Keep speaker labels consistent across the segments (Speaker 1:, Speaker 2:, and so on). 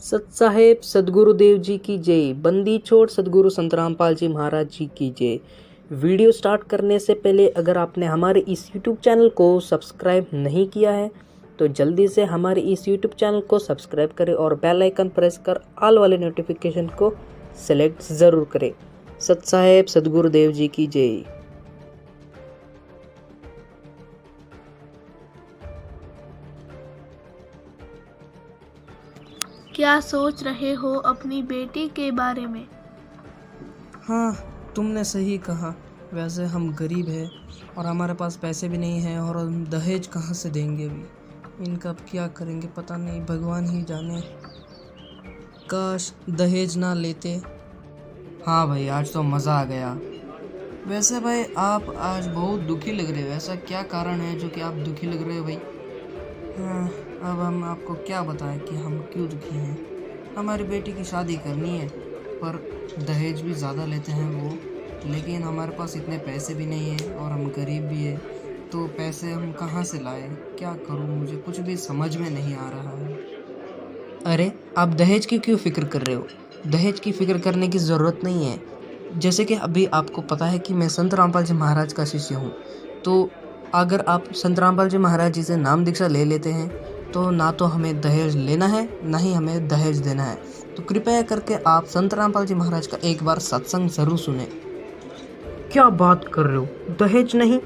Speaker 1: सत साहेब सदगुरुदेव जी की जय। बंदी छोड़ सदगुरु संत रामपाल जी महाराज जी की जय। वीडियो स्टार्ट करने से पहले अगर आपने हमारे इस YouTube चैनल को सब्सक्राइब नहीं किया है तो जल्दी से हमारे इस YouTube चैनल को सब्सक्राइब करें और बेल आइकन प्रेस कर ऑल वाले नोटिफिकेशन को सेलेक्ट ज़रूर करें। सत साहेब सदगुरुदेव जी की जय।
Speaker 2: क्या सोच रहे हो अपनी बेटी के बारे में?
Speaker 3: हाँ, तुमने सही कहा। वैसे हम गरीब हैं और हमारे पास पैसे भी नहीं हैं और हम दहेज कहाँ से देंगे अभी। इनका अब क्या करेंगे पता नहीं, भगवान ही जाने। काश दहेज ना लेते। हाँ भाई, आज तो मज़ा आ गया। वैसे भाई आप आज बहुत दुखी लग रहे हो, ऐसा क्या कारण है जो कि आप दुखी लग रहे हो भाई? हाँ, अब हम आपको क्या बताएं कि हम क्यों दुखी हैं। हमारी बेटी की शादी करनी है पर दहेज भी ज़्यादा लेते हैं वो, लेकिन हमारे पास इतने पैसे भी नहीं हैं और हम गरीब भी हैं, तो पैसे हम कहाँ से लाएं? क्या करूँ, मुझे कुछ भी समझ में नहीं आ रहा है। अरे आप दहेज की क्यों फ़िक्र कर रहे हो? दहेज की फ़िक्र करने की ज़रूरत नहीं है। जैसे कि अभी आपको पता है कि मैं संत रामपाल जी महाराज का शिष्य हूँ, तो अगर आप संत रामपाल जी महाराज जी से नाम दीक्षा ले लेते हैं तो ना तो हमें दहेज लेना है ना ही हमें दहेज देना है। तो कृपया करके आप संत रामपाल जी महाराज का एक बार सत्संग ज़रूर सुने। क्या बात कर रहे हो? दहेज नहीं,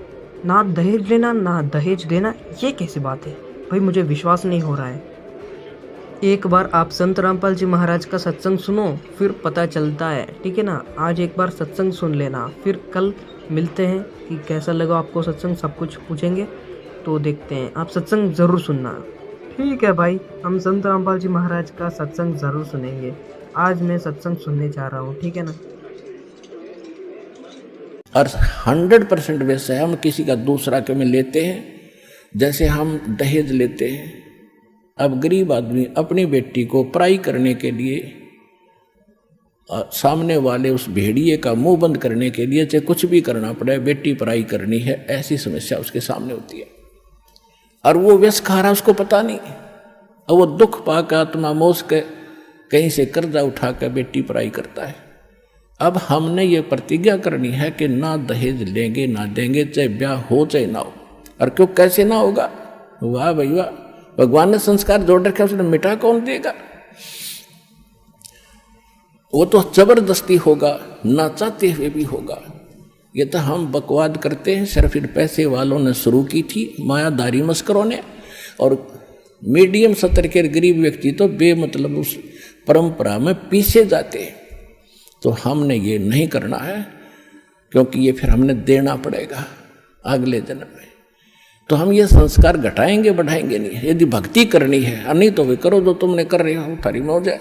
Speaker 3: ना दहेज लेना ना दहेज देना, ये कैसी बात है भाई? मुझे विश्वास नहीं हो रहा है। एक बार आप संत रामपाल जी महाराज का सत्संग सुनो, फिर पता चलता है, ठीक है ना? आज एक बार सत्संग सुन लेना, फिर कल मिलते हैं कि कैसा लगा आपको सत्संग, सब कुछ पूछेंगे तो देखते हैं। आप सत्संग ज़रूर सुनना। ठीक है भाई, हम संत रामपाल जी महाराज का सत्संग ज़रूर सुनेंगे। आज मैं सत्संग सुनने जा रहा हूँ, ठीक है ना?
Speaker 4: और 100% वैसे हम किसी का दूसरा के में लेते हैं जैसे हम दहेज लेते हैं। अब गरीब आदमी अपनी बेटी को पराई करने के लिए, सामने वाले उस भेड़िए का मुंह बंद करने के लिए चाहे कुछ भी करना पड़े, बेटी पराई करनी है, ऐसी समस्या उसके सामने होती है। और वो व्यस खा रहा, उसको पता नहीं, और वो दुख पाकर आत्मा मोस के कहीं से कर्जा उठा कर बेटी पराई करता है। अब हमने ये प्रतिज्ञा करनी है कि ना दहेज लेंगे ना देंगे, चाहे ब्याह हो चाहे ना हो। और क्यों, कैसे ना होगा? वाह भाई वाह, भगवान ने संस्कार जोड़ रखे, उसने मिटा कौन देगा? वो तो जबरदस्ती होगा, ना चाहते हुए भी होगा। ये तो हम बकवाद करते हैं, सिर्फ फिर पैसे वालों ने शुरू की थी, मायादारी मस्करों ने, और मीडियम स्तर के गरीब व्यक्ति तो बेमतलब उस परंपरा में पीछे जाते हैं। तो हमने ये नहीं करना है, क्योंकि ये फिर हमने देना पड़ेगा अगले जन्म में। तो हम ये संस्कार घटाएंगे बढ़ाएंगे नहीं। यदि भक्ति करनी है, नहीं तो वे करो जो तुमने कर रहे हो, थारी मौज है।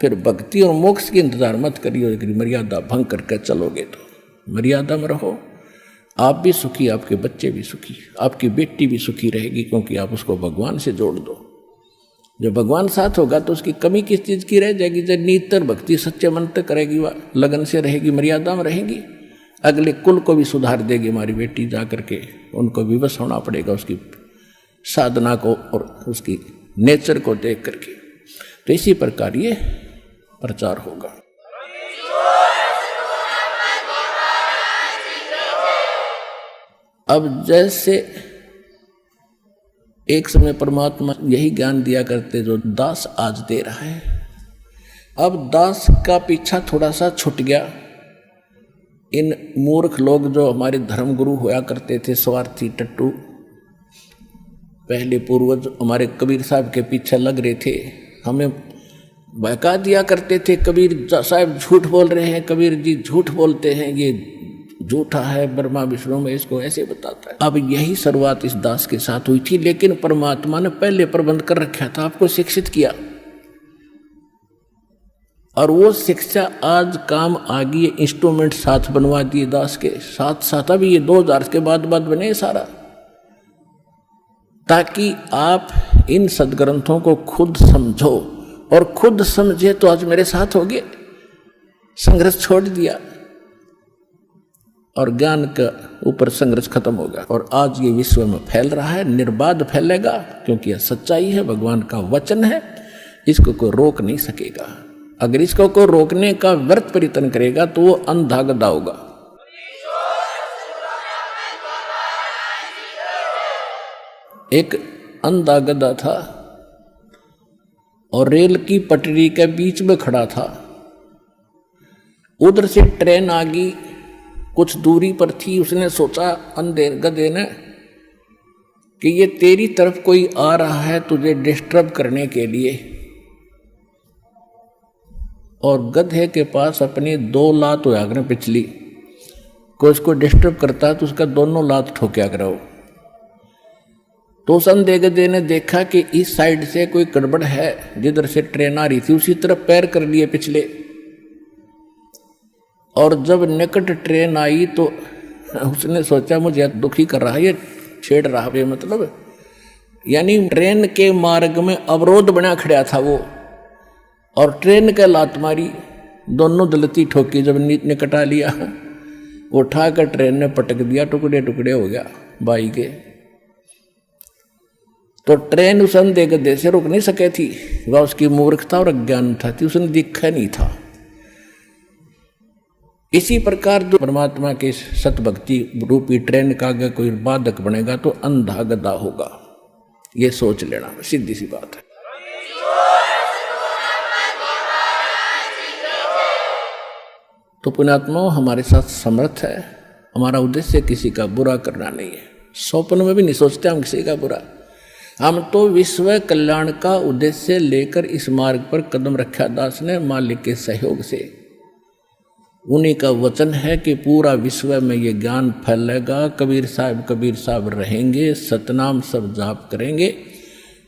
Speaker 4: फिर भक्ति और मोक्ष की इंतजार मत करिए। यदि मर्यादा भंग करके चलोगे तो मर्यादा में रहो, आप भी सुखी, आपके बच्चे भी सुखी, आपकी बेटी भी सुखी रहेगी, क्योंकि आप उसको भगवान से जोड़ दो। जब भगवान साथ होगा तो उसकी कमी किस चीज़ की रह जाएगी? जब नितर भक्ति सच्चे मन से करेगी, वह लगन से रहेगी, मर्यादा में रहेगी, अगले कुल को भी सुधार देगी हमारी बेटी। जा करके उनको विवश होना पड़ेगा उसकी साधना को और उसकी नेचर को देख करके। तो इसी प्रकार ये प्रचार होगा। अब जैसे एक समय परमात्मा यही ज्ञान दिया करते जो दास आज दे रहा है, अब दास का पीछा थोड़ा सा छूट गया। इन मूर्ख लोग जो हमारे धर्मगुरु होया करते थे, स्वार्थी टट्टू, पहले पूर्वज हमारे कबीर साहब के पीछे लग रहे थे, हमें बहका दिया करते थे, कबीर साहब झूठ बोल रहे हैं, कबीर जी झूठ बोलते हैं, ये झूठा है, ब्रह्मा विष्णु में इसको ऐसे बताता है। अब यही शुरुआत इस दास के साथ हुई थी, लेकिन परमात्मा ने पहले प्रबंध कर रखा था, आपको शिक्षित किया, और वो शिक्षा आज काम आ गई। इंस्ट्रूमेंट साथ बनवा दिए दास के साथ साथ। अभी ये 2000 के बाद बने सारा, ताकि आप इन सदग्रंथों को खुद समझो, और खुद समझे तो आज मेरे साथ होगे। संघर्ष छोड़ दिया और ज्ञान का ऊपर संघर्ष खत्म हो गया, और आज ये विश्व में फैल रहा है, निर्बाध फैलेगा, क्योंकि यह सच्चाई है, भगवान का वचन है। इसको कोई रोक नहीं सकेगा। अगर इसको कोई रोकने का व्यर्थ प्रयत्न करेगा तो वो अंधा गधा होगा। एक अंधा गधा था और रेल की पटरी के बीच में खड़ा था। उधर से ट्रेन आ गई, कुछ दूरी पर थी। उसने सोचा अंधे गधे ने कि ये तेरी तरफ कोई आ रहा है तुझे डिस्टर्ब करने के लिए, और गधे के पास अपनी 2 लात होया करें पिछली, कोई उसको डिस्टर्ब करता है तो उसका दोनों लात ठोक्या करो। तो उस अंधे गधे ने देखा कि इस साइड से कोई गड़बड़ है, जिधर से ट्रेन आ रही थी उसी तरफ पैर कर लिए पिछले, और जब निकट ट्रेन आई तो उसने सोचा मुझे दुखी कर रहा है, ये छेड़ रहा है, मतलब यानी ट्रेन के मार्ग में अवरोध बना खड़ा था वो, और ट्रेन का लात मारी, दोनों दलती ठोकी। जब निकट आ लिया वो उठाकर ट्रेन ने पटक दिया, टुकड़े टुकड़े हो गया बाई के। तो ट्रेन उस अंधे गधे से रुक नहीं सके थी, वह उसकी मूर्खता और अज्ञानता थी, उसने दिखा नहीं था। इसी प्रकार जो परमात्मा के सतभक्ति रूपी ट्रेन का अगर कोई बाधक बनेगा तो अंधा गधा होगा, ये सोच लेना, सीधी सी बात है। तो पुण्यात्माओं, हमारे साथ समर्थ है, हमारा उद्देश्य किसी का बुरा करना नहीं है, स्वप्न में भी नहीं सोचते हम किसी का बुरा। हम तो विश्व कल्याण का उद्देश्य लेकर इस मार्ग पर कदम रखा दास ने मालिक के सहयोग से। उन्हीं का वचन है कि पूरा विश्व में ये ज्ञान फैलेगा, कबीर साहब रहेंगे, सतनाम सब जाप करेंगे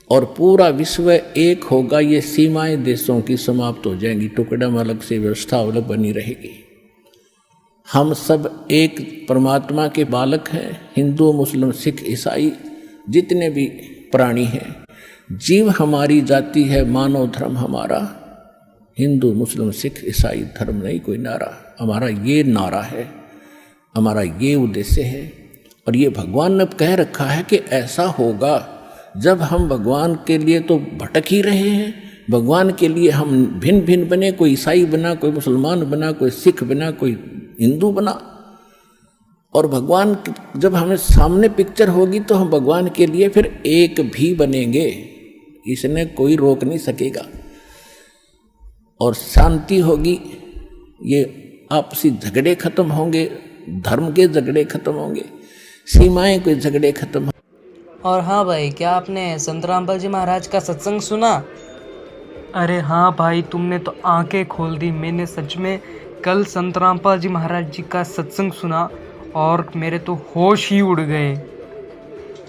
Speaker 4: और पूरा विश्व एक होगा। ये सीमाएं देशों की समाप्त हो जाएंगी, टुकड़ा में अलग से व्यवस्था अलग बनी रहेगी। हम सब एक परमात्मा के बालक हैं, हिंदू मुस्लिम सिख ईसाई जितने भी प्राणी हैं। जीव हमारी जाति है, मानव धर्म हमारा, हिंदू मुस्लिम सिख ईसाई धर्म नहीं कोई नारा, हमारा ये नारा है, हमारा ये उद्देश्य है। और ये भगवान ने कह रखा है कि ऐसा होगा जब हम भगवान के लिए तो भटक ही रहे हैं, भगवान के लिए हम भिन्न भिन्न बने, कोई ईसाई बना, कोई मुसलमान बना, कोई सिख बना, कोई हिंदू बना, और भगवान जब हमें सामने पिक्चर होगी तो हम भगवान के लिए फिर एक भी बनेंगे, इसने कोई रोक नहीं सकेगा। और शांति होगी, ये आपसी झगड़े खत्म होंगे, धर्म के झगड़े खत्म होंगे, सीमाएं के झगड़े खत्म होंगे।
Speaker 1: और हाँ भाई, क्या आपने संत रामपाल जी महाराज का सत्संग सुना?
Speaker 3: अरे हाँ भाई, तुमने तो आंखें खोल दी। मैंने सच में कल संत रामपाल जी महाराज जी का सत्संग सुना और मेरे तो होश ही उड़ गए।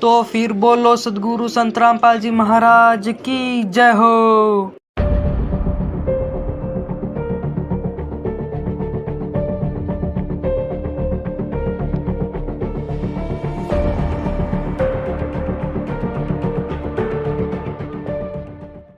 Speaker 3: तो फिर बोलो सद्गुरु संत रामपाल जी महाराज की जय हो।